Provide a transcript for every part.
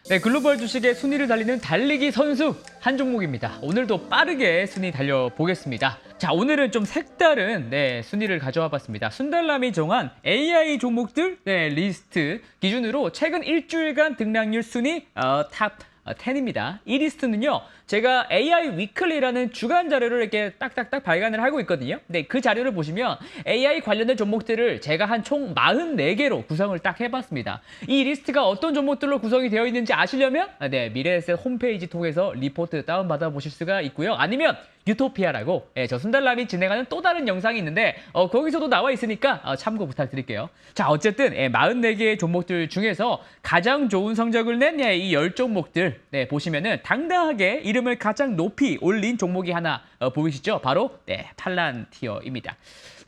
네, 글로벌 주식의 순위를 달리는 달리기 선수 한 종목입니다. 오늘도 빠르게 순위 달려보겠습니다. 자, 오늘은 좀 색다른 순위를 가져와 봤습니다. 순달람이 정한 AI 종목들 리스트 기준으로 최근 일주일간 등락률 순위 탑 10입니다. 이 리스트는요, 제가 AI 위클리라는 주간 자료를 이렇게 딱딱딱 발간을 하고 있거든요. 네, 그 자료를 보시면 AI 관련된 종목들을 제가 한 총 44개로 구성을 딱 해봤습니다. 이 리스트가 어떤 종목들로 구성이 되어 있는지 아시려면 미래에셋 홈페이지 통해서 리포트 다운받아 보실 수가 있고요. 아니면 유토피아라고 저 순달람이 진행하는 또 다른 영상이 있는데 거기서도 나와 있으니까 참고 부탁드릴게요. 자, 어쨌든 44개의 종목들 중에서 가장 좋은 성적을 낸 이 10종목들 보시면은 당당하게 이름을 가장 높이 올린 종목이 하나 보이시죠? 바로 팔란티어입니다.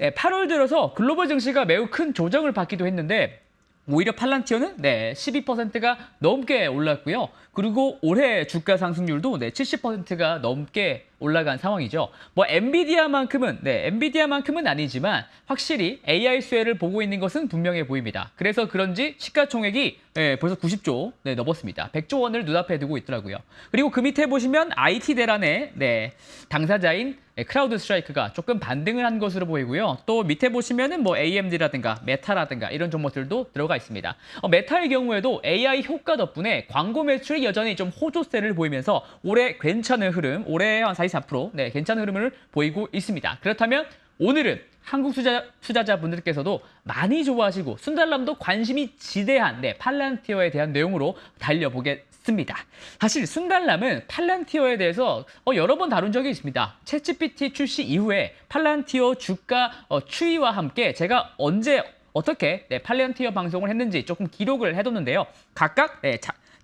8월 들어서 글로벌 증시가 매우 큰 조정을 받기도 했는데 오히려 팔란티어는 12%가 넘게 올랐고요. 그리고 올해 주가 상승률도 70%가 넘게 올라간 상황이죠. 뭐 엔비디아만큼은 아니지만 확실히 AI 수혜를 보고 있는 것은 분명해 보입니다. 그래서 그런지 시가총액이 벌써 90조 넘었습니다. 100조 원을 눈앞에 두고 있더라고요. 그리고 그 밑에 보시면 IT 대란의 당사자인 크라우드 스트라이크가 조금 반등을 한 것으로 보이고요. 또 밑에 보시면은 뭐 AMD라든가 메타라든가 이런 종목들도 들어가 있습니다. 메타의 경우에도 AI 효과 덕분에 광고 매출이 여전히 좀 호조세를 보이면서 올해 괜찮은 흐름, 올해 한 44%, 괜찮은 흐름을 보이고 있습니다. 그렇다면 오늘은 한국 투자자분들께서도 많이 좋아하시고 순달람도 관심이 지대한 팔란티어에 대한 내용으로 달려보겠습니다. 사실 순달람은 팔란티어에 대해서 여러 번 다룬 적이 있습니다. 챗GPT 출시 이후에 팔란티어 주가 추이와 함께 제가 언제 어떻게 팔란티어 방송을 했는지 조금 기록을 해뒀는데요. 각각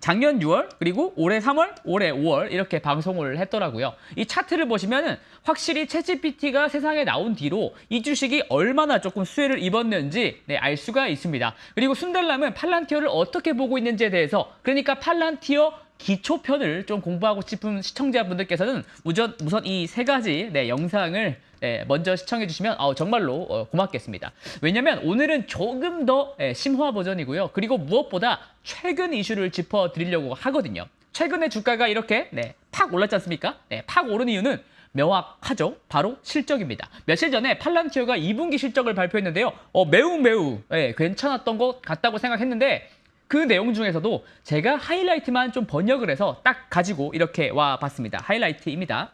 작년 6월, 그리고 올해 3월, 올해 5월 이렇게 방송을 했더라고요. 이 차트를 보시면은 확실히 챗GPT가 세상에 나온 뒤로 이 주식이 얼마나 조금 수혜를 입었는지 알 수가 있습니다. 그리고 순달람은 팔란티어를 어떻게 보고 있는지에 대해서, 그러니까 팔란티어 기초편을 좀 공부하고 싶은 시청자분들께서는 우선 이 세 가지 영상을 먼저 시청해 주시면 정말로 고맙겠습니다. 왜냐면 오늘은 조금 더 심화 버전이고요. 그리고 무엇보다 최근 이슈를 짚어드리려고 하거든요. 최근에 주가가 이렇게 팍 올랐지 않습니까? 팍 오른 이유는 명확하죠. 바로 실적입니다. 며칠 전에 팔란티어가 2분기 실적을 발표했는데요. 매우 괜찮았던 것 같다고 생각했는데 그 내용 중에서도 제가 하이라이트만 좀 번역을 해서 딱 가지고 이렇게 와 봤습니다. 하이라이트입니다.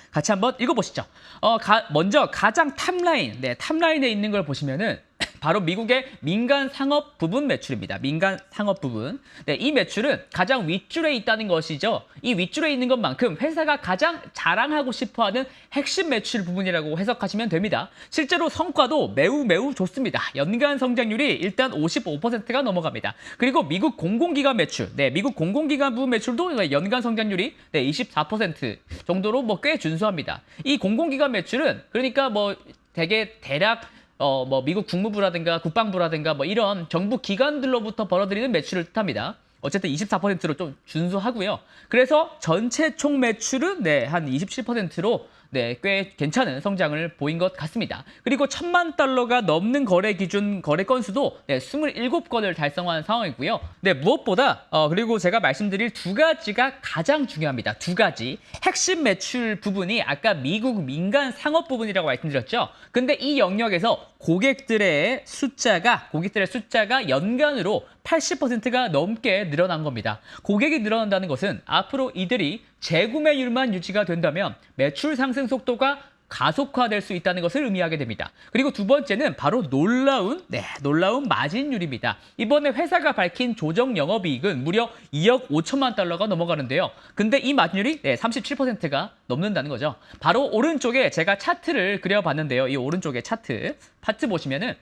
같이 한번 읽어보시죠. 먼저 가장 탑라인에 있는 걸 보시면은 바로 미국의 민간 상업 부분 매출입니다. 민간 상업 부분. 이 매출은 가장 윗줄에 있다는 것이죠. 이 윗줄에 있는 것만큼 회사가 가장 자랑하고 싶어하는 핵심 매출 부분이라고 해석하시면 됩니다. 실제로 성과도 매우 좋습니다. 연간 성장률이 일단 55%가 넘어갑니다. 그리고 미국 공공기관 매출, 미국 공공기관 부분 매출도 연간 성장률이 24% 정도로 꽤 준수합니다. 이 공공기관 매출은 그러니까 대략 미국 국무부라든가 국방부라든가 이런 정부 기관들로부터 벌어들이는 매출을 뜻합니다. 어쨌든 24%로 좀 준수하고요. 그래서 전체 총 매출은 한 27%로 꽤 괜찮은 성장을 보인 것 같습니다. 그리고 $10,000,000가 넘는 거래 기준 거래 건수도 27건을 달성한 상황이고요. 무엇보다 그리고 제가 말씀드릴 두 가지가 가장 중요합니다. 두 가지. 핵심 매출 부분이 아까 미국 민간 상업 부분이라고 말씀드렸죠. 근데 이 영역에서 고객들의 숫자가 연간으로 80%가 넘게 늘어난 겁니다. 고객이 늘어난다는 것은 앞으로 이들이 재구매율만 유지가 된다면 매출 상승 속도가 가속화될 수 있다는 것을 의미하게 됩니다. 그리고 두 번째는 바로 놀라운 마진율입니다. 이번에 회사가 밝힌 조정 영업이익은 무려 $2억 5천만 달러가 넘어가는데요. 근데 이 마진율이 37%가 넘는다는 거죠. 바로 오른쪽에 제가 차트를 그려봤는데요. 이 오른쪽에 차트 보시면은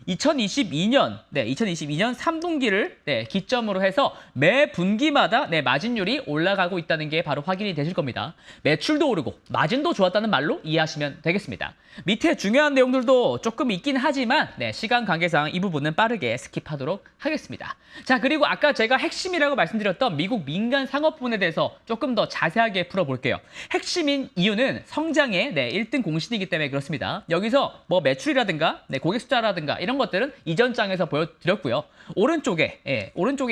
2022년 3분기를 기점으로 해서 매 분기마다 마진율이 올라가고 있다는 게 바로 확인이 되실 겁니다. 매출도 오르고 마진도 좋았다는 말로 이해하시면 되겠습니다. 밑에 중요한 내용들도 조금 있긴 하지만 시간 관계상 이 부분은 빠르게 스킵하도록 하겠습니다. 자, 그리고 아까 제가 핵심이라고 말씀드렸던 미국 민간 상업 부분에 대해서 조금 더 자세하게 풀어볼게요. 핵심인 이유는 성장의 1등 공신이기 때문에 그렇습니다. 여기서 매출이라든가 고객 숫자라든가 이런 이런 것들은 이전 장에서 보여드렸고요. 오른쪽에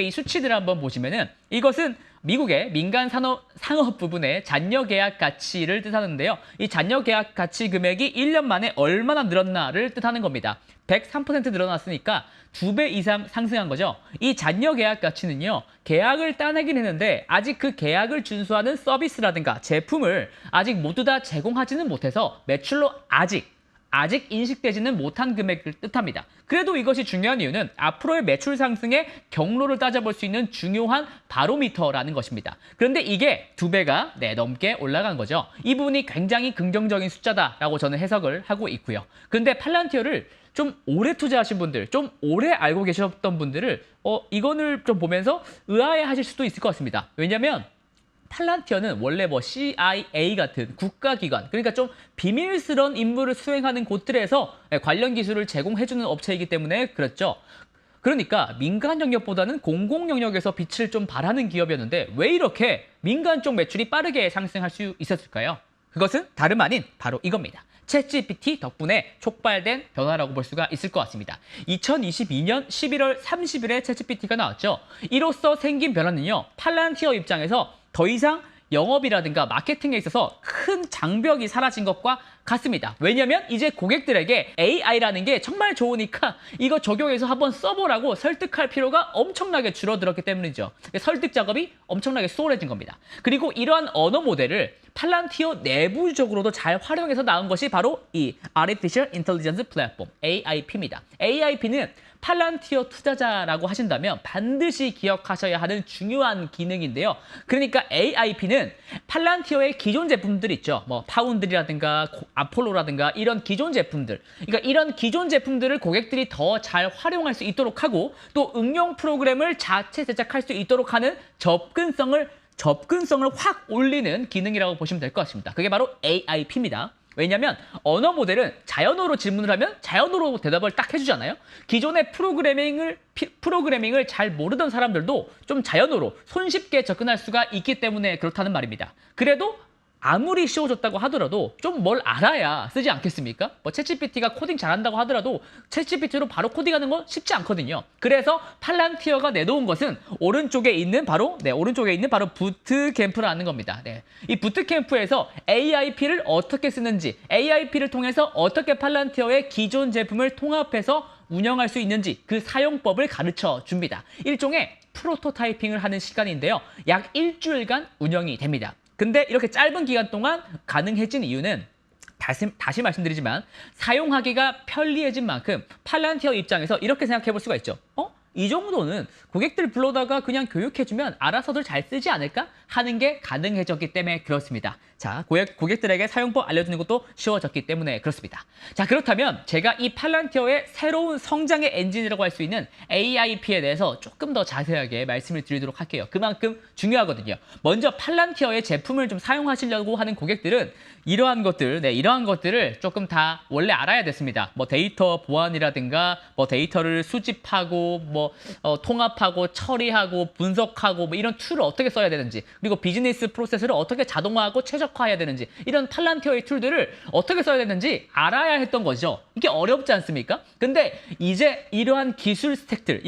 이 수치들을 한번 보시면은 이것은 미국의 민간 상업 부분의 잔여 계약 가치를 뜻하는데요. 이 잔여 계약 가치 금액이 1년 만에 얼마나 늘었나를 뜻하는 겁니다. 103% 늘어났으니까 2배 이상 상승한 거죠. 이 잔여 계약 가치는요, 계약을 따내긴 했는데 아직 그 계약을 준수하는 서비스라든가 제품을 아직 모두 다 제공하지는 못해서 매출로 아직 인식되지는 못한 금액을 뜻합니다. 그래도 이것이 중요한 이유는 앞으로의 매출 상승의 경로를 따져볼 수 있는 중요한 바로미터라는 것입니다. 그런데 이게 2배가 넘게 올라간 거죠. 이 부분이 굉장히 긍정적인 숫자다라고 저는 해석을 하고 있고요. 그런데 팔란티어를 좀 오래 투자하신 분들, 좀 오래 알고 계셨던 분들을 이거를 좀 보면서 의아해하실 수도 있을 것 같습니다. 왜냐하면 팔란티어는 원래 뭐 CIA 같은 국가기관, 그러니까 좀 비밀스러운 임무를 수행하는 곳들에서 관련 기술을 제공해주는 업체이기 때문에 그렇죠. 그러니까 민간 영역보다는 공공 영역에서 빛을 좀 발하는 기업이었는데 왜 이렇게 민간 쪽 매출이 빠르게 상승할 수 있었을까요? 그것은 다름 아닌 바로 이겁니다. 챗GPT 덕분에 촉발된 변화라고 볼 수가 있을 것 같습니다. 2022년 11월 30일에 챗GPT가 나왔죠. 이로써 생긴 변화는요, 팔란티어 입장에서 더 이상 영업이라든가 마케팅에 있어서 큰 장벽이 사라진 것과 같습니다. 왜냐하면 이제 고객들에게 AI라는 게 정말 좋으니까 이거 적용해서 한번 써보라고 설득할 필요가 엄청나게 줄어들었기 때문이죠. 설득 작업이 엄청나게 수월해진 겁니다. 그리고 이러한 언어 모델을 팔란티어 내부적으로도 잘 활용해서 나온 것이 바로 이 Artificial Intelligence Platform, AIP입니다. AIP는 팔란티어 투자자라고 하신다면 반드시 기억하셔야 하는 중요한 기능인데요. 그러니까 AIP는 팔란티어의 기존 제품들 있죠. 뭐 파운드리라든가 아폴로라든가 이런 기존 제품들. 그러니까 이런 기존 제품들을 고객들이 더 잘 활용할 수 있도록 하고 또 응용 프로그램을 자체 제작할 수 있도록 하는 접근성을 확 올리는 기능이라고 보시면 될 것 같습니다. 그게 바로 AIP입니다. 왜냐하면 언어 모델은 자연어로 질문을 하면 자연어로 대답을 딱 해주잖아요. 기존의 프로그래밍을 잘 모르던 사람들도 좀 자연어로 손쉽게 접근할 수가 있기 때문에 그렇다는 말입니다. 그래도 아무리 쉬워졌다고 하더라도 좀 뭘 알아야 쓰지 않겠습니까? 뭐 챗GPT가 코딩 잘한다고 하더라도 챗GPT로 바로 코딩하는 건 쉽지 않거든요. 그래서 팔란티어가 내놓은 것은 오른쪽에 있는 바로 부트캠프라는 겁니다. 이 부트캠프에서 AIP를 어떻게 쓰는지, AIP를 통해서 어떻게 팔란티어의 기존 제품을 통합해서 운영할 수 있는지 그 사용법을 가르쳐 줍니다. 일종의 프로토타이핑을 하는 시간인데요. 약 일주일간 운영이 됩니다. 근데 이렇게 짧은 기간 동안 가능해진 이유는 다시 말씀드리지만 사용하기가 편리해진 만큼 팔란티어 입장에서 이렇게 생각해 볼 수가 있죠. 이 정도는 고객들 불러다가 그냥 교육해주면 알아서들 잘 쓰지 않을까 하는 게 가능해졌기 때문에 그렇습니다. 자, 고객들에게 사용법 알려주는 것도 쉬워졌기 때문에 그렇습니다. 자, 그렇다면 제가 이 팔란티어의 새로운 성장의 엔진이라고 할 수 있는 AIP에 대해서 조금 더 자세하게 말씀을 드리도록 할게요. 그만큼 중요하거든요. 먼저 팔란티어의 제품을 좀 사용하시려고 하는 고객들은 이러한 것들을 조금 다 원래 알아야 됐습니다. 뭐 데이터 보안이라든가 뭐 데이터를 수집하고 통합하고 처리하고 분석하고 뭐 이런 툴을 어떻게 써야 되는지, 그리고 비즈니스 프로세스를 어떻게 자동화하고 최적화해야 되는지, 이런 팔란티어의 툴들을 어떻게 써야 되는지 알아야 했던 거죠. 이게 어렵지 않습니까? 근데 이제 이러한 기술 스택들을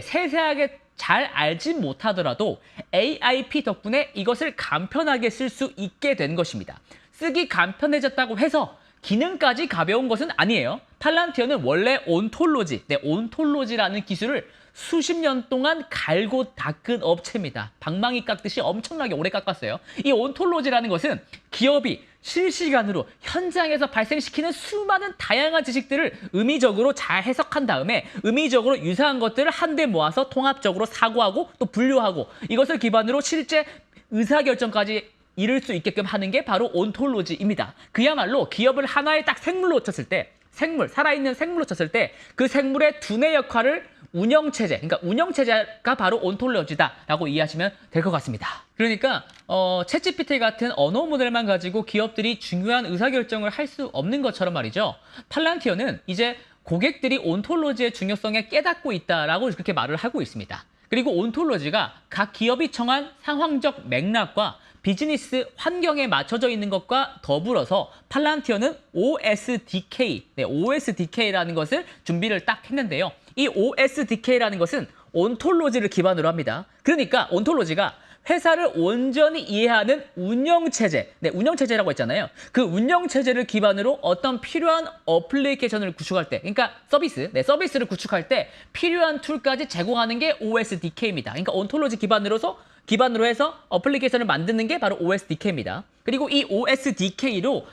세세하게 잘 알지 못하더라도 AIP 덕분에 이것을 간편하게 쓸 수 있게 된 것입니다. 쓰기 간편해졌다고 해서 기능까지 가벼운 것은 아니에요. 팔란티어는 원래 온톨로지라는 기술을 수십 년 동안 갈고 닦은 업체입니다. 방망이 깎듯이 엄청나게 오래 깎았어요. 이 온톨로지라는 것은 기업이 실시간으로 현장에서 발생시키는 수많은 다양한 지식들을 의미적으로 잘 해석한 다음에 의미적으로 유사한 것들을 한데 모아서 통합적으로 사고하고 또 분류하고 이것을 기반으로 실제 의사결정까지 이룰 수 있게끔 하는 게 바로 온톨로지입니다. 그야말로 기업을 하나의 딱 생물로 쳤을 때, 살아있는 생물로 쳤을 때 그 생물의 두뇌 역할을 그러니까 운영체제가 바로 온톨로지다라고 이해하시면 될 것 같습니다. 그러니까 챗GPT 같은 언어 모델만 가지고 기업들이 중요한 의사결정을 할 수 없는 것처럼 말이죠. 팔란티어는 이제 고객들이 온톨로지의 중요성에 깨닫고 있다라고 그렇게 말을 하고 있습니다. 그리고 온톨로지가 각 기업이 청한 상황적 맥락과 비즈니스 환경에 맞춰져 있는 것과 더불어서 팔란티어는 OSDK, OSDK라는 것을 준비를 딱 했는데요. 이 OSDK라는 것은 온톨로지를 기반으로 합니다. 그러니까 온톨로지가 회사를 온전히 이해하는 운영체제, 운영체제라고 했잖아요. 그 운영체제를 기반으로 어떤 필요한 어플리케이션을 구축할 때, 그러니까 서비스를 구축할 때 필요한 툴까지 제공하는 게 OSDK입니다. 그러니까 온톨로지 기반으로 해서 어플리케이션을 만드는 게 바로 OSDK입니다. 그리고 이 OSDK로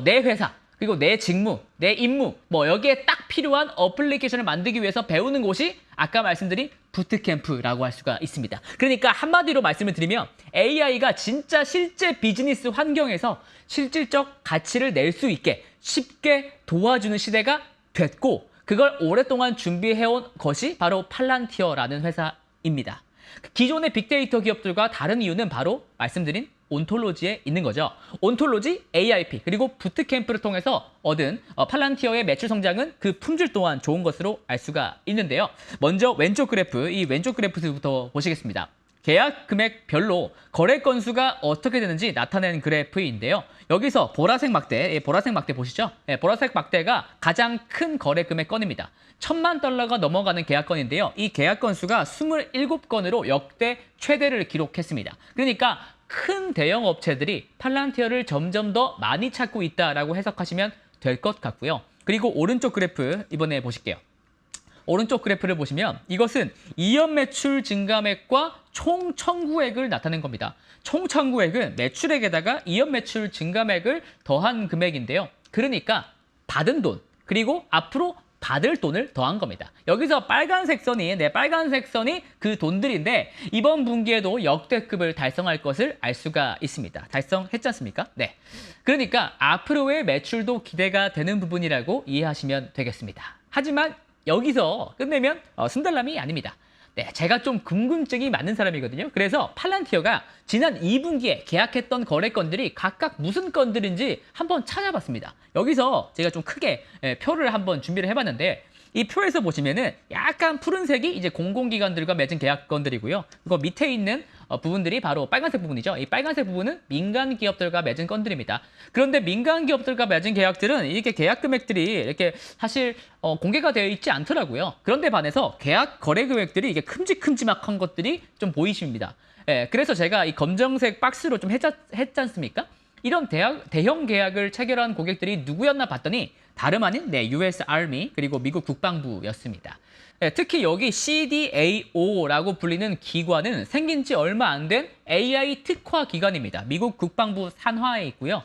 내 회사, 그리고 내 직무, 내 임무, 여기에 딱 필요한 어플리케이션을 만들기 위해서 배우는 곳이 아까 말씀드린 부트캠프라고 할 수가 있습니다. 그러니까 한마디로 말씀을 드리면 AI가 진짜 실제 비즈니스 환경에서 실질적 가치를 낼 수 있게 쉽게 도와주는 시대가 됐고, 그걸 오랫동안 준비해온 것이 바로 팔란티어라는 회사입니다. 기존의 빅데이터 기업들과 다른 이유는 바로 말씀드린 온톨로지에 있는 거죠. 온톨로지, AIP, 그리고 부트캠프를 통해서 얻은 팔란티어의 매출 성장은 그 품질 또한 좋은 것으로 알 수가 있는데요. 먼저 왼쪽 그래프부터 보시겠습니다. 계약 금액별로 거래 건수가 어떻게 되는지 나타내는 그래프인데요. 여기서 보라색 막대 보시죠? 보라색 막대가 가장 큰 거래 금액 건입니다. $10,000,000가 넘어가는 계약 건인데요. 이 계약 건수가 27건으로 역대 최대를 기록했습니다. 그러니까 큰 대형 업체들이 팔란티어를 점점 더 많이 찾고 있다라고 해석하시면 될 것 같고요. 그리고 오른쪽 그래프 이번에 보실게요. 오른쪽 그래프를 보시면 이것은 이연 매출 증가액과 총 청구액을 나타낸 겁니다. 총 청구액은 매출액에다가 이연 매출 증가액을 더한 금액인데요. 그러니까 받은 돈, 그리고 앞으로 받을 돈을 더한 겁니다. 여기서 빨간색 선이 그 돈들인데 이번 분기에도 역대급을 달성할 것을 알 수가 있습니다. 달성했지 않습니까? 네. 그러니까 앞으로의 매출도 기대가 되는 부분이라고 이해하시면 되겠습니다. 하지만 여기서 끝내면 순달람이 아닙니다. 네, 제가 좀 궁금증이 많은 사람이거든요. 그래서 팔란티어가 지난 2분기에 계약했던 거래건들이 각각 무슨 건들인지 한번 찾아봤습니다. 여기서 제가 좀 크게 표를 한번 준비를 해봤는데, 이 표에서 보시면은 약간 푸른색이 이제 공공기관들과 맺은 계약건들이고요. 그리고 밑에 있는 부분들이 바로 빨간색 부분이죠. 이 빨간색 부분은 민간 기업들과 맺은 건들입니다. 그런데 민간 기업들과 맺은 계약들은 이렇게 계약 금액들이 이렇게 사실 공개가 되어 있지 않더라고요. 그런데 반해서 계약 거래 금액들이 이게 큼직큼직한 것들이 좀 보이십니다. 그래서 제가 이 검정색 박스로 좀 했지 않습니까? 이런 대형 계약을 체결한 고객들이 누구였나 봤더니 다름 아닌 US Army 그리고 미국 국방부였습니다. 특히 여기 CDAO라고 불리는 기관은 생긴 지 얼마 안 된 AI 특화 기관입니다. 미국 국방부 산하에 있고요.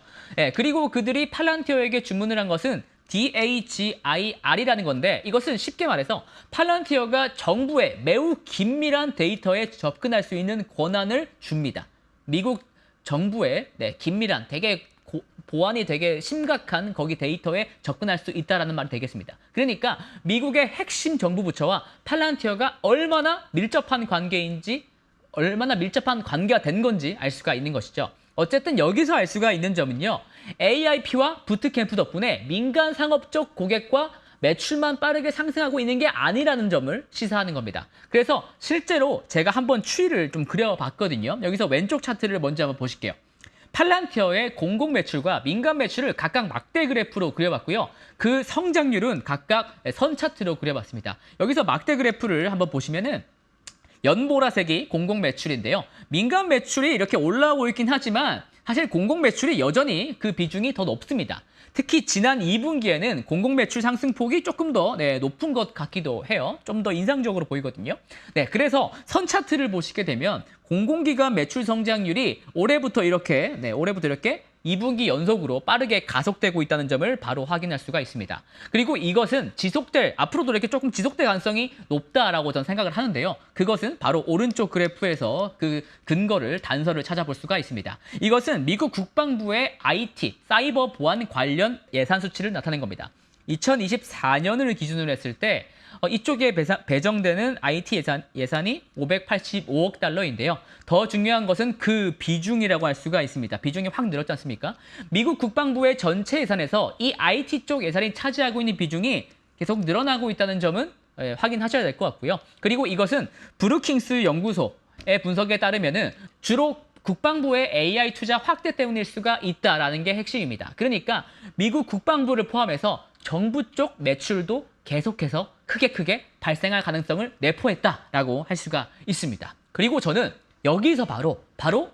그리고 그들이 팔란티어에게 주문을 한 것은 DAGIR이라는 건데, 이것은 쉽게 말해서 팔란티어가 정부의 매우 긴밀한 데이터에 접근할 수 있는 권한을 줍니다. 미국 정부의 긴밀한 보안이 되게 심각한 거기 데이터에 접근할 수 있다는 말이 되겠습니다. 그러니까 미국의 핵심 정부 부처와 팔란티어가 얼마나 밀접한 관계가 된 건지 알 수가 있는 것이죠. 어쨌든 여기서 알 수가 있는 점은요, AIP와 부트캠프 덕분에 민간 상업 쪽 고객과 매출만 빠르게 상승하고 있는 게 아니라는 점을 시사하는 겁니다. 그래서 실제로 제가 한번 추이를 좀 그려봤거든요. 여기서 왼쪽 차트를 먼저 한번 보실게요. 팔란티어의 공공 매출과 민간 매출을 각각 막대 그래프로 그려봤고요. 그 성장률은 각각 선 차트로 그려봤습니다. 여기서 막대 그래프를 한번 보시면은 연보라색이 공공 매출인데요. 민간 매출이 이렇게 올라오고 있긴 하지만 사실 공공 매출이 여전히 그 비중이 더 높습니다. 특히 지난 2분기에는 공공 매출 상승폭이 조금 더 높은 것 같기도 해요. 좀 더 인상적으로 보이거든요. 그래서 선 차트를 보시게 되면 공공기관 매출 성장률이 올해부터 이렇게 2분기 연속으로 빠르게 가속되고 있다는 점을 바로 확인할 수가 있습니다. 그리고 이것은 앞으로도 이렇게 조금 지속될 가능성이 높다라고 저는 생각을 하는데요. 그것은 바로 오른쪽 그래프에서 그 단서를 찾아볼 수가 있습니다. 이것은 미국 국방부의 IT, 사이버 보안 관련 예산 수치를 나타낸 겁니다. 2024년을 기준으로 했을 때 이쪽에 배정되는 IT 예산이 $585억. 더 중요한 것은 그 비중이라고 할 수가 있습니다. 비중이 확 늘었지 않습니까? 미국 국방부의 전체 예산에서 이 IT 쪽 예산이 차지하고 있는 비중이 계속 늘어나고 있다는 점은 확인하셔야 될 것 같고요. 그리고 이것은 브루킹스 연구소의 분석에 따르면은 주로 국방부의 AI 투자 확대 때문일 수가 있다라는 게 핵심입니다. 그러니까 미국 국방부를 포함해서 정부 쪽 매출도 계속해서 크게 발생할 가능성을 내포했다라고 할 수가 있습니다. 그리고 저는 여기서 바로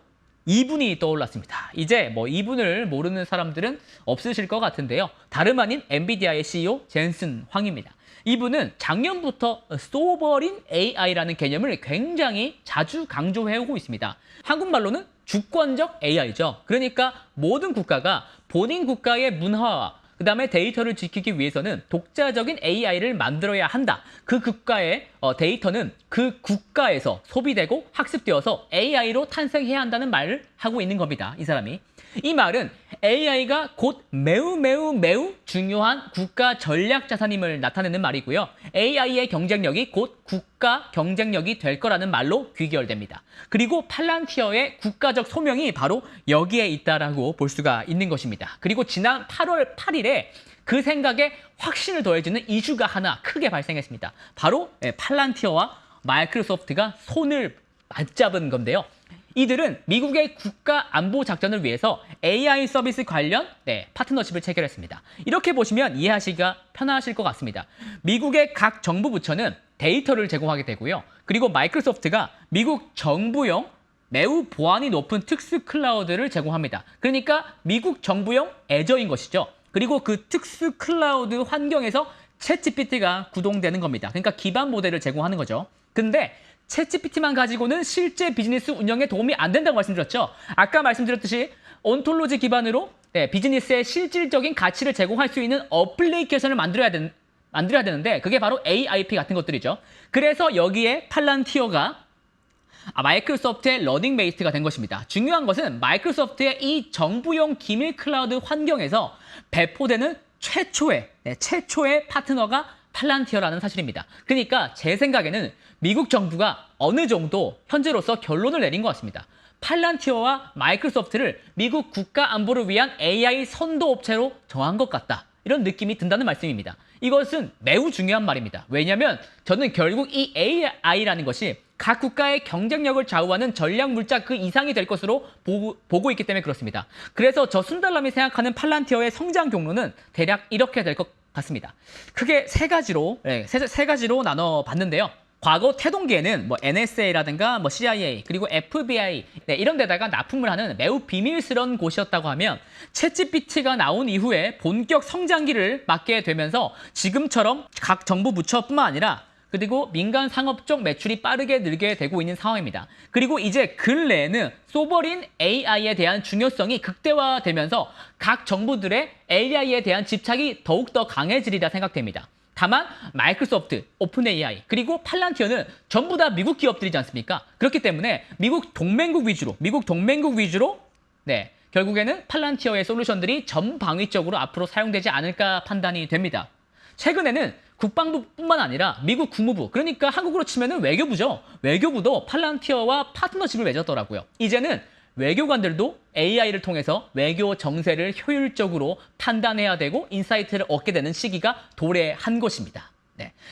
이분이 떠올랐습니다. 이제 뭐 이분을 모르는 사람들은 없으실 것 같은데요. 다름 아닌 엔비디아의 CEO 젠슨 황입니다. 이분은 작년부터 소버린 AI라는 개념을 굉장히 자주 강조해오고 있습니다. 한국말로는 주권적 AI죠. 그러니까 모든 국가가 본인 국가의 문화와 그다음에 데이터를 지키기 위해서는 독자적인 AI를 만들어야 한다. 그 국가의 데이터는 그 국가에서 소비되고 학습되어서 AI로 탄생해야 한다는 말을 하고 있는 겁니다. 이 사람이. 이 말은 AI가 곧 매우 중요한 국가 전략 자산임을 나타내는 말이고요. AI의 경쟁력이 곧 국가 경쟁력이 될 거라는 말로 귀결됩니다. 그리고 팔란티어의 국가적 소명이 바로 여기에 있다라고 볼 수가 있는 것입니다. 그리고 지난 8월 8일에 그 생각에 확신을 더해주는 이슈가 하나 크게 발생했습니다. 바로 팔란티어와 마이크로소프트가 손을 맞잡은 건데요. 이들은 미국의 국가 안보 작전을 위해서 AI 서비스 관련 파트너십을 체결했습니다. 이렇게 보시면 이해하시기가 편하실 것 같습니다. 미국의 각 정부 부처는 데이터를 제공하게 되고요. 그리고 마이크로소프트가 미국 정부용 매우 보안이 높은 특수 클라우드를 제공합니다. 그러니까 미국 정부용 애저인 것이죠. 그리고 그 특수 클라우드 환경에서 챗GPT가 구동되는 겁니다. 그러니까 기반 모델을 제공하는 거죠. 근데 챗GPT만 가지고는 실제 비즈니스 운영에 도움이 안 된다고 말씀드렸죠. 아까 말씀드렸듯이 온톨로지 기반으로 비즈니스의 실질적인 가치를 제공할 수 있는 어플리케이션을 만들어야 되는데 그게 바로 AIP 같은 것들이죠. 그래서 여기에 팔란티어가 마이크로소프트의 러닝 메이트가 된 것입니다. 중요한 것은 마이크로소프트의 이 정부용 기밀 클라우드 환경에서 배포되는 최초의 파트너가 팔란티어라는 사실입니다. 그러니까 제 생각에는 미국 정부가 어느 정도 현재로서 결론을 내린 것 같습니다. 팔란티어와 마이크로소프트를 미국 국가 안보를 위한 AI 선도 업체로 정한 것 같다. 이런 느낌이 든다는 말씀입니다. 이것은 매우 중요한 말입니다. 왜냐하면 저는 결국 이 AI라는 것이 각 국가의 경쟁력을 좌우하는 전략 물자 그 이상이 될 것으로 보고 있기 때문에 그렇습니다. 그래서 저 순달람이 생각하는 팔란티어의 성장 경로는 대략 이렇게 될 것 같습니다. 크게 세 가지로 나눠봤는데요. 과거 태동기에는 뭐 NSA라든가 뭐 CIA 그리고 FBI 이런 데다가 납품을 하는 매우 비밀스러운 곳이었다고 하면 챗GPT가 나온 이후에 본격 성장기를 맞게 되면서 지금처럼 각 정부 부처뿐만 아니라 그리고 민간 상업 쪽 매출이 빠르게 늘게 되고 있는 상황입니다. 그리고 이제 근래에는 소버린 AI에 대한 중요성이 극대화되면서 각 정부들의 AI에 대한 집착이 더욱더 강해지리라 생각됩니다. 다만 마이크로소프트, 오픈 AI, 그리고 팔란티어는 전부 다 미국 기업들이지 않습니까? 그렇기 때문에 미국 동맹국 위주로 결국에는 팔란티어의 솔루션들이 전방위적으로 앞으로 사용되지 않을까 판단이 됩니다. 최근에는 국방부뿐만 아니라 미국 국무부, 그러니까 한국으로 치면은 외교부죠. 외교부도 팔란티어와 파트너십을 맺었더라고요. 이제는 외교관들도 AI를 통해서 외교 정세를 효율적으로 판단해야 되고 인사이트를 얻게 되는 시기가 도래한 것입니다.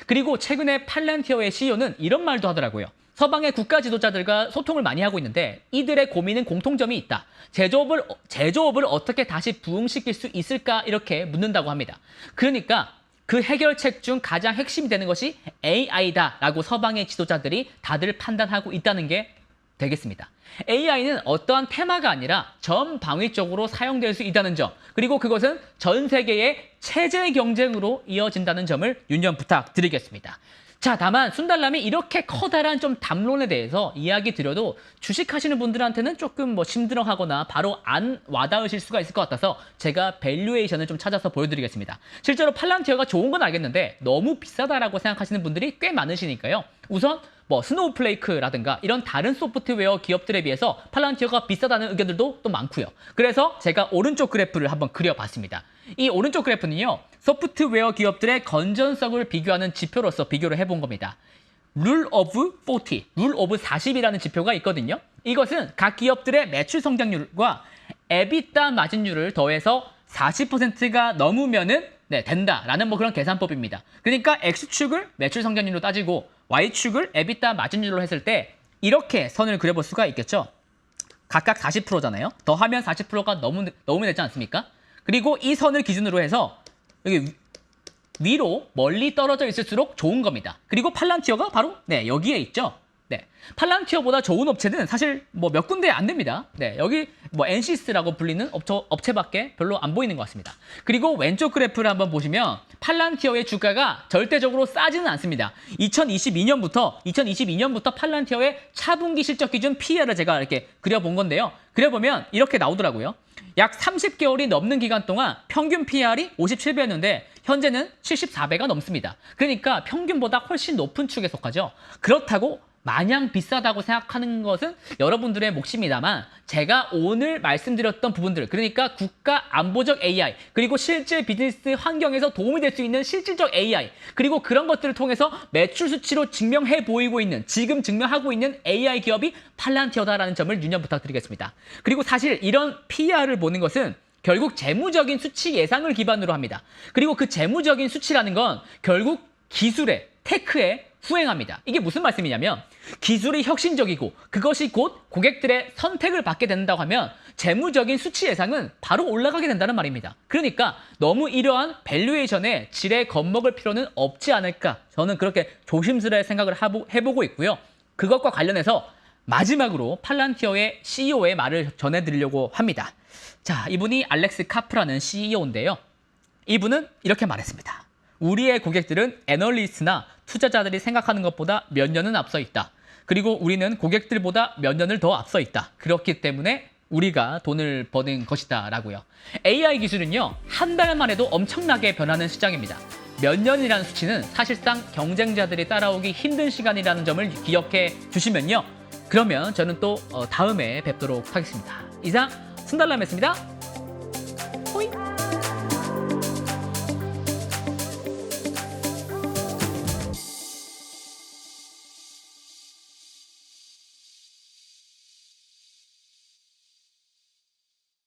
그리고 최근에 팔란티어의 CEO는 이런 말도 하더라고요. 서방의 국가 지도자들과 소통을 많이 하고 있는데 이들의 고민은 공통점이 있다. 제조업을 어떻게 다시 부흥시킬 수 있을까 이렇게 묻는다고 합니다. 그러니까 그 해결책 중 가장 핵심이 되는 것이 AI다라고 서방의 지도자들이 다들 판단하고 있다는 게 되겠습니다. AI는 어떠한 테마가 아니라 전방위적으로 사용될 수 있다는 점, 그리고 그것은 전 세계의 체제 경쟁으로 이어진다는 점을 유념 부탁드리겠습니다. 자, 다만 순달람이 이렇게 커다란 좀 담론에 대해서 이야기 드려도 주식하시는 분들한테는 조금 심드렁하거나 바로 안 와닿으실 수가 있을 것 같아서 제가 밸류에이션을 좀 찾아서 보여드리겠습니다. 실제로 팔란티어가 좋은 건 알겠는데 너무 비싸다라고 생각하시는 분들이 꽤 많으시니까요. 우선 스노우플레이크라든가 이런 다른 소프트웨어 기업들에 비해서 팔란티어가 비싸다는 의견들도 또 많고요. 그래서 제가 오른쪽 그래프를 한번 그려봤습니다. 이 오른쪽 그래프는요, 소프트웨어 기업들의 건전성을 비교하는 지표로서 비교를 해본 겁니다. 룰 오브 40, 룰 오브 40이라는 지표가 있거든요. 이것은 각 기업들의 매출 성장률과 에비타 마진율을 더해서 40%가 넘으면은 된다라는 그런 계산법입니다. 그러니까 X축을 매출 성장률로 따지고 Y축을 에비타 마진율로 했을 때 이렇게 선을 그려볼 수가 있겠죠. 각각 40%잖아요. 더하면 40%가 넘으면 되지 않습니까? 그리고 이 선을 기준으로 해서 여기 위로 멀리 떨어져 있을수록 좋은 겁니다. 그리고 팔란티어가 바로 네, 여기에 있죠. 네, 팔란티어보다 좋은 업체는 사실 뭐 몇 군데 안 됩니다. 네, 여기 뭐 엔시스라고 불리는 업체밖에 별로 안 보이는 것 같습니다. 그리고 왼쪽 그래프를 한번 보시면 팔란티어의 주가가 절대적으로 싸지는 않습니다. 2022년부터 팔란티어의 차분기 실적 기준 PER을 제가 이렇게 그려본 건데요. 그려보면 이렇게 나오더라고요. 약 30개월이 넘는 기간 동안 평균 PER이 57배였는데 현재는 74배가 넘습니다. 그러니까 평균보다 훨씬 높은 축에 속하죠. 그렇다고 마냥 비싸다고 생각하는 것은 여러분들의 몫입니다만 제가 오늘 말씀드렸던 부분들, 그러니까 국가 안보적 AI, 그리고 실제 비즈니스 환경에서 도움이 될 수 있는 실질적 AI, 그리고 그런 것들을 통해서 매출 수치로 증명해 보이고 있는, 지금 증명하고 있는 AI 기업이 팔란티어다라는 점을 유념 부탁드리겠습니다. 그리고 사실 이런 PER을 보는 것은 결국 재무적인 수치 예상을 기반으로 합니다. 그리고 그 재무적인 수치라는 건 결국 기술의, 테크에 후행합니다. 이게 무슨 말씀이냐면 기술이 혁신적이고 그것이 곧 고객들의 선택을 받게 된다고 하면 재무적인 수치 예상은 바로 올라가게 된다는 말입니다. 그러니까 너무 이러한 밸류에이션에 지레 겁먹을 필요는 없지 않을까, 저는 그렇게 조심스레 생각을 해보고 있고요. 그것과 관련해서 마지막으로 팔란티어의 CEO의 말을 전해드리려고 합니다. 자, 이분이 알렉스 카프라는 CEO인데요. 이분은 이렇게 말했습니다. 우리의 고객들은 애널리스트나 투자자들이 생각하는 것보다 몇 년은 앞서 있다. 그리고 우리는 고객들보다 몇 년을 더 앞서 있다. 그렇기 때문에 우리가 돈을 버는 것이다 라고요. AI 기술은요, 한 달만 해도 엄청나게 변하는 시장입니다. 몇 년이라는 수치는 사실상 경쟁자들이 따라오기 힘든 시간이라는 점을 기억해 주시면요. 그러면 저는 또 다음에 뵙도록 하겠습니다. 이상 순달람이었습니다.